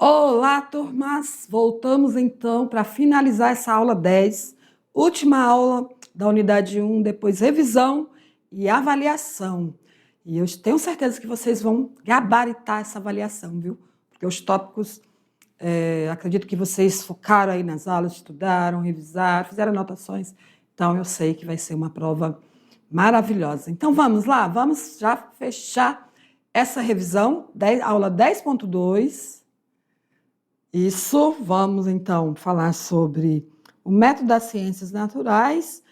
Olá, turmas! Voltamos então para finalizar essa aula 10, última aula da unidade 1, depois revisão e avaliação. E eu tenho certeza que vocês vão gabaritar essa avaliação, viu? Porque os tópicos, acredito que vocês focaram aí nas aulas, estudaram, revisaram, fizeram anotações. Então, eu sei que vai ser uma prova maravilhosa. Então, vamos lá? Vamos já fechar essa revisão, aula 10.2. Isso, vamos então falar sobre o método das ciências naturais.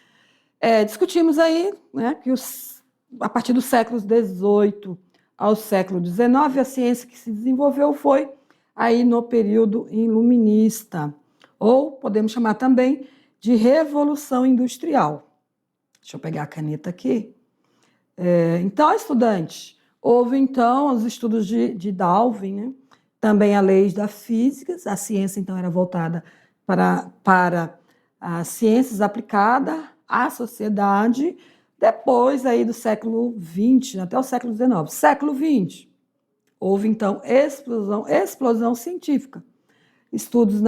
Discutimos aí, né, que a partir dos séculos XVIII ao século XIX, a ciência que se desenvolveu foi aí no período iluminista, ou podemos chamar também de Revolução Industrial. Deixa eu pegar a caneta aqui. Então, estudantes, houve então os estudos de Darwin, né? Também a lei da física, a ciência então era voltada para as ciências aplicadas à sociedade, depois aí do século XX até o século XIX. Século XX, houve então explosão científica, estudos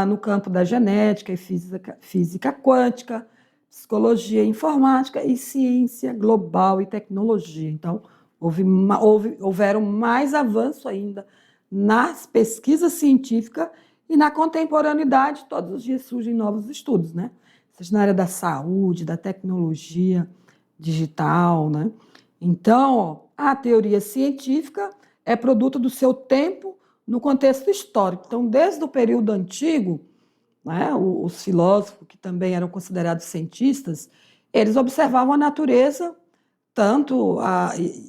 no campo da genética e física quântica, psicologia e informática e ciência global e tecnologia. Então, houveram mais avanço ainda nas pesquisas científicas e na contemporaneidade, todos os dias surgem novos estudos, né? Seja na área da saúde, da tecnologia digital, né? Então, a teoria científica é produto do seu tempo no contexto histórico. Então, desde o período antigo, né, os filósofos, que também eram considerados cientistas, eles observavam a natureza, tanto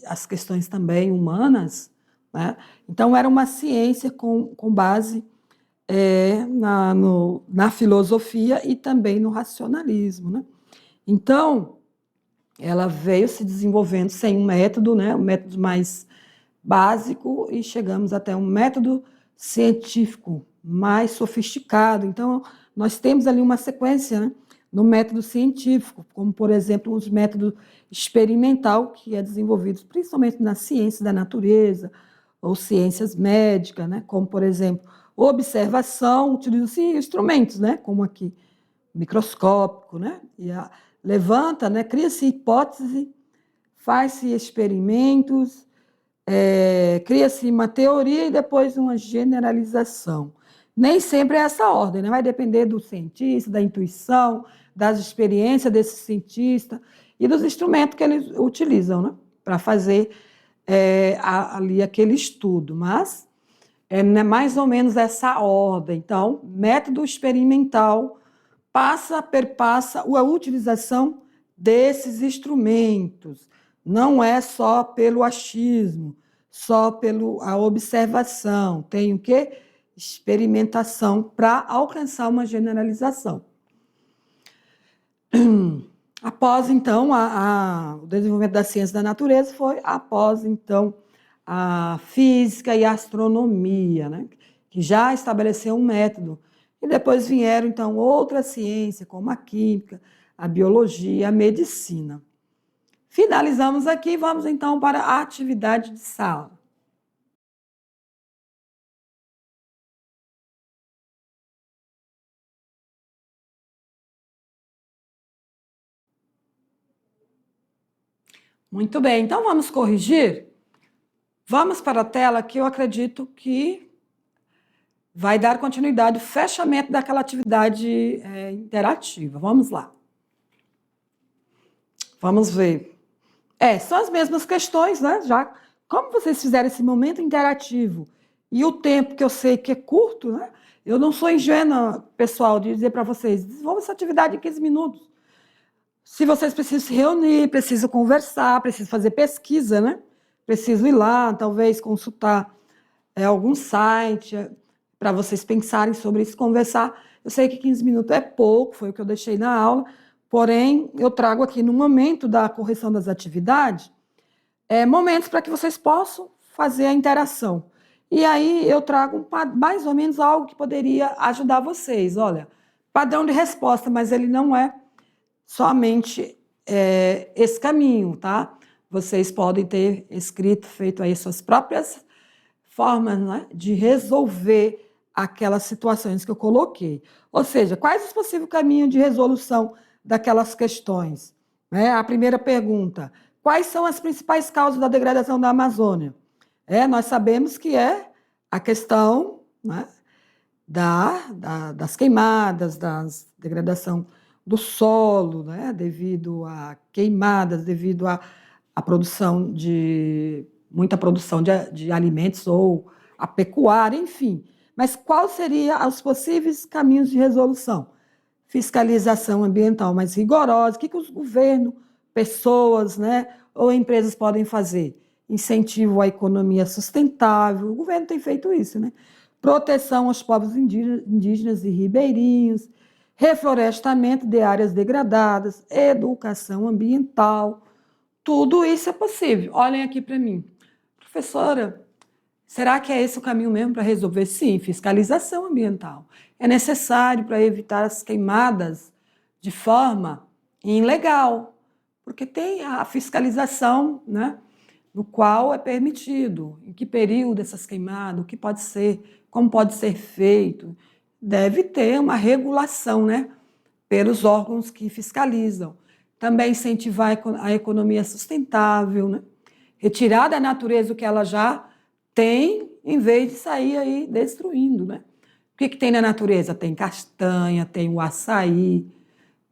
as questões também humanas, né? Então, era uma ciência com base na filosofia e também no racionalismo, né? Então, ela veio se desenvolvendo sem um método, né? Um método mais básico, e chegamos até um método científico mais sofisticado. Então, nós temos ali uma sequência, né, no método científico, como, por exemplo, os métodos experimental, que é desenvolvido principalmente na ciência da natureza, ou ciências médicas, né, como, por exemplo, observação, utilizam-se instrumentos, né, como aqui, microscópico, né, levanta, né, cria-se hipótese, faz-se experimentos, cria-se uma teoria e depois uma generalização. Nem sempre é essa ordem, né? Vai depender do cientista, da intuição, das experiências desse cientista e dos instrumentos que eles utilizam, né, para fazer ali aquele estudo. Mas é mais ou menos essa ordem. Então, método experimental perpassa a utilização desses instrumentos. Não é só pelo achismo, só pela observação. Tem o quê? Experimentação para alcançar uma generalização. Após, então, o desenvolvimento da ciência da natureza foi após, então, a física e a astronomia, né, que já estabeleceu um método. E depois vieram, então, outras ciências, como a química, a biologia, a medicina. Finalizamos aqui, vamos, então, para a atividade de sala. Muito bem, então vamos corrigir? Vamos para a tela, que eu acredito que vai dar continuidade, o fechamento daquela atividade interativa. Vamos lá. Vamos ver. São as mesmas questões, né? Já, como vocês fizeram esse momento interativo e o tempo que eu sei que é curto, né? Eu não sou ingênua, pessoal, de dizer para vocês, desenvolva essa atividade em 15 minutos. Se vocês precisam se reunir, precisam conversar, precisam fazer pesquisa, né? Precisam ir lá, talvez consultar algum site para vocês pensarem sobre isso, conversar. Eu sei que 15 minutos é pouco, foi o que eu deixei na aula, porém, eu trago aqui no momento da correção das atividades, momentos para que vocês possam fazer a interação. E aí eu trago mais ou menos algo que poderia ajudar vocês. Olha, padrão de resposta, mas ele não é somente esse caminho, tá? Vocês podem ter escrito, feito aí suas próprias formas, né, de resolver aquelas situações que eu coloquei. Ou seja, quais os possíveis caminhos de resolução daquelas questões? Né? A primeira pergunta: quais são as principais causas da degradação da Amazônia? Nós sabemos que é a questão, né, das queimadas, da degradação do solo, né, devido a queimadas, devido à produção muita produção de alimentos ou a pecuária, enfim. Mas quais seriam os possíveis caminhos de resolução? Fiscalização ambiental mais rigorosa. O que os governos, pessoas, né, ou empresas podem fazer? Incentivo à economia sustentável. O governo tem feito isso, né? Proteção aos povos indígenas e ribeirinhos, reflorestamento de áreas degradadas, educação ambiental. Tudo isso é possível. Olhem aqui para mim. Professora, será que é esse o caminho mesmo para resolver? Sim, fiscalização ambiental. É necessário para evitar as queimadas de forma ilegal, porque tem a fiscalização, né, no qual é permitido, em que período essas queimadas, o que pode ser, como pode ser feito. Deve ter uma regulação, né, pelos órgãos que fiscalizam. Também incentivar a economia sustentável, né? Retirar da natureza o que ela já tem, em vez de sair aí destruindo, né? O que tem na natureza? Tem castanha, tem o açaí,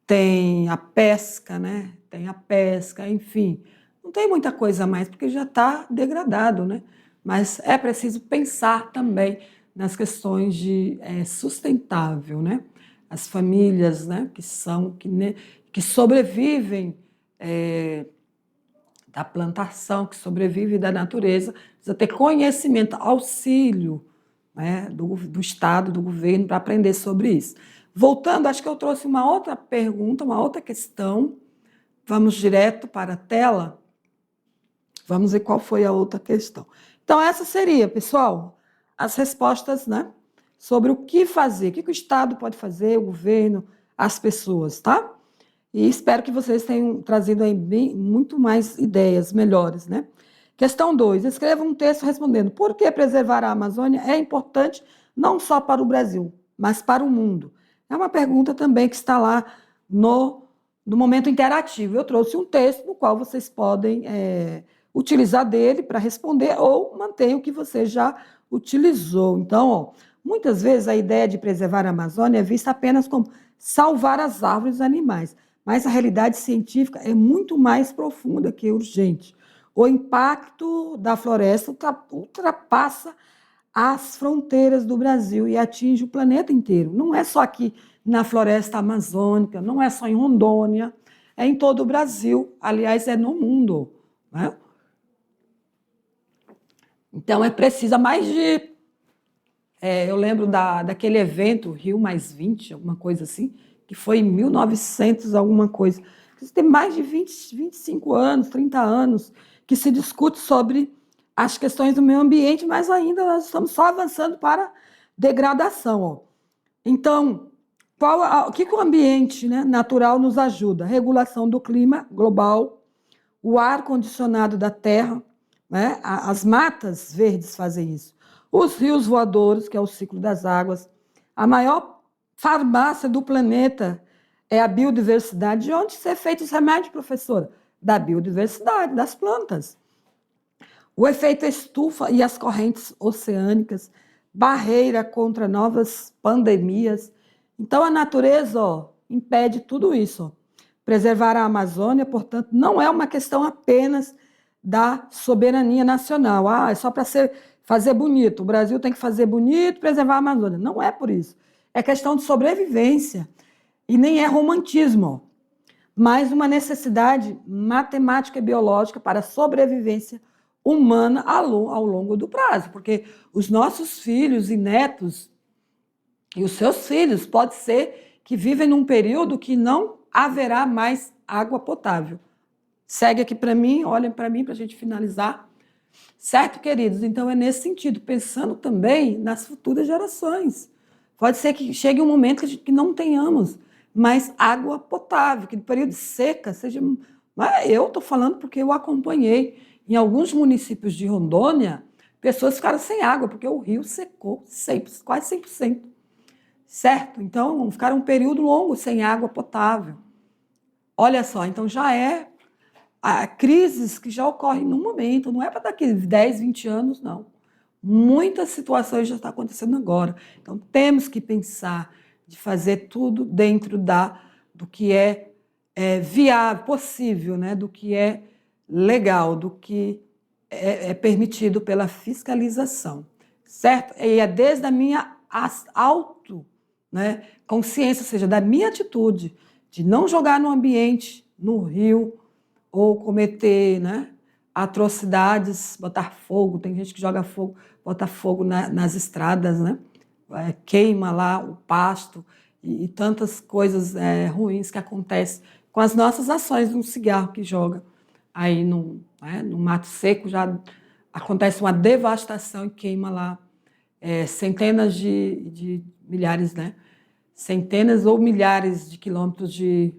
tem a pesca, né? Tem a pesca, enfim. Não tem muita coisa a mais, porque já está degradado, né? Mas é preciso pensar também nas questões de sustentável, né? As famílias, né, que sobrevivem da plantação, que sobrevivem da natureza, precisa ter conhecimento, auxílio, né, do Estado, do governo, para aprender sobre isso. Voltando, acho que eu trouxe uma outra pergunta, uma outra questão. Vamos direto para a tela. Vamos ver qual foi a outra questão. Então, essa seria, pessoal, as respostas, né, sobre o que fazer, o que o Estado pode fazer, o governo, as pessoas, tá? E espero que vocês tenham trazido aí muito mais ideias melhores, né? Questão 2. Escreva um texto respondendo por que preservar a Amazônia é importante não só para o Brasil, mas para o mundo. É uma pergunta também que está lá no momento interativo. Eu trouxe um texto no qual vocês podem utilizar dele para responder ou manter o que você já utilizou. Então, ó, muitas vezes a ideia de preservar a Amazônia é vista apenas como salvar as árvores e os animais, mas a realidade científica é muito mais profunda que urgente. O impacto da floresta ultrapassa as fronteiras do Brasil e atinge o planeta inteiro. Não é só aqui na floresta amazônica, não é só em Rondônia, é em todo o Brasil, aliás, é no mundo, né? Então, é preciso mais de... eu lembro daquele evento, Rio Mais 20, alguma coisa assim, que foi em 1900, alguma coisa. Tem mais de 25 anos, 30 anos, que se discute sobre as questões do meio ambiente, mas ainda nós estamos só avançando para degradação. Ó. Então, o que o ambiente, né, natural nos ajuda? Regulação do clima global, o ar condicionado da terra, né? As matas verdes fazem isso. Os rios voadores, que é o ciclo das águas. A maior farmácia do planeta é a biodiversidade. De onde ser feitos os remédios, professora? Da biodiversidade, das plantas. O efeito estufa e as correntes oceânicas, barreira contra novas pandemias. Então, a natureza, ó, impede tudo isso. Ó. Preservar a Amazônia, portanto, não é uma questão apenas da soberania nacional. É só para fazer bonito. O Brasil tem que fazer bonito, preservar a Amazônia. Não é por isso. É questão de sobrevivência. E nem é romantismo, mas uma necessidade matemática e biológica para a sobrevivência humana ao longo do prazo. Porque os nossos filhos e netos e os seus filhos pode ser que vivem num período que não haverá mais água potável. Segue aqui para mim, olhem para mim para a gente finalizar. Certo, queridos? Então, é nesse sentido, pensando também nas futuras gerações. Pode ser que chegue um momento que não tenhamos mais água potável, que no período de seca seja... Eu estou falando porque eu acompanhei em alguns municípios de Rondônia, pessoas ficaram sem água, porque o rio secou quase 100%. Certo? Então, ficaram um período longo sem água potável. Olha só, então já é crises que já ocorrem no momento, não é para daqui 10, 20 anos, não. Muitas situações já estão acontecendo agora. Então, temos que pensar de fazer tudo dentro do que é viável, possível, né? Do que é legal, do que é permitido pela fiscalização, certo? E é desde a minha consciência, ou seja, da minha atitude de não jogar no ambiente, no rio, ou cometer, né, atrocidades, botar fogo. Tem gente que joga fogo, bota fogo nas estradas, né? Queima lá o pasto e tantas coisas ruins que acontecem com as nossas ações. Um cigarro que joga aí no mato seco, já acontece uma devastação e queima lá centenas de milhares, né? Centenas ou milhares de quilômetros de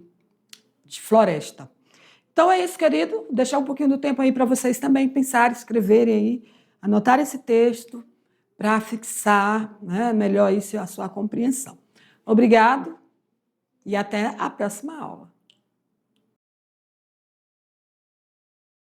floresta. Então é isso, querido. Vou deixar um pouquinho do tempo aí para vocês também pensarem, escreverem aí, anotar esse texto para fixar, né, melhor isso, a sua compreensão. Obrigado e até a próxima aula.